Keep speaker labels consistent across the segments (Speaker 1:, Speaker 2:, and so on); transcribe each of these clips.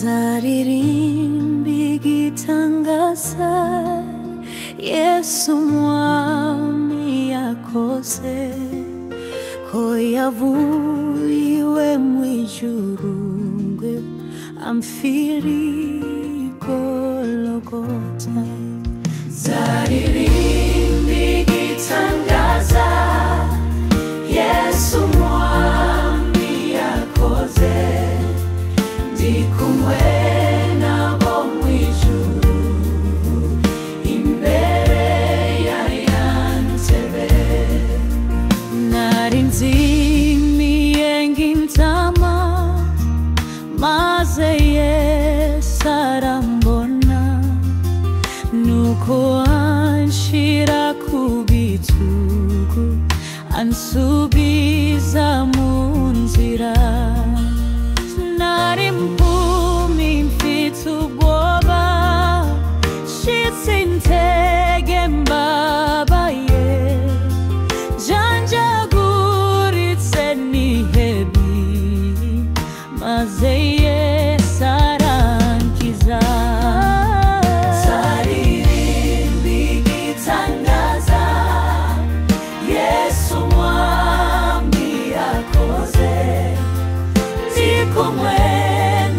Speaker 1: Zaririmbi gitangaza Yesu mwami yakoze ko yavuye mwijuru ngwe amfiri Golgotha. Zaririmbi gitangaza Yesu mwami yakoze ndi kumwe nabo mwijuru imbere ya yantebe nari nzimiye ng'intama maze Yesu arambona nuko anshira ku bitugu ansubiza mu nzira. Nari mpumi mfite ubwoba nshitse intege mbabaye janjaguritse nihebye maze Yesu arankiza. Zaririmbi gitangaza Yesu mwami yakoze ndi kumwe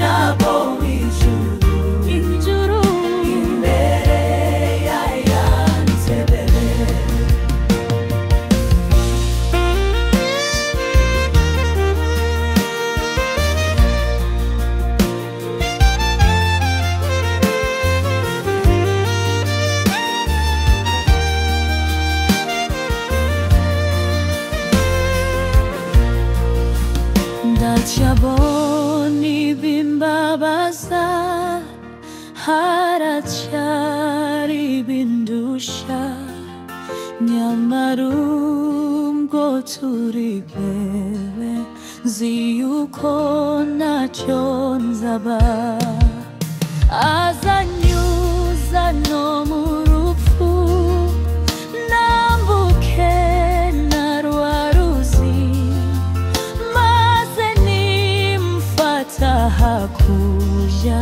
Speaker 1: nabo mwijuru imbere ya yantebe. Ndacyabona ibimbabaza haracyari ibindusha nyamara ubwo turi bebe nzi yuko ntacyo nzaba. Azanyuza no mu rupfu nambuke na rwa ruzi maze nimfata hakurya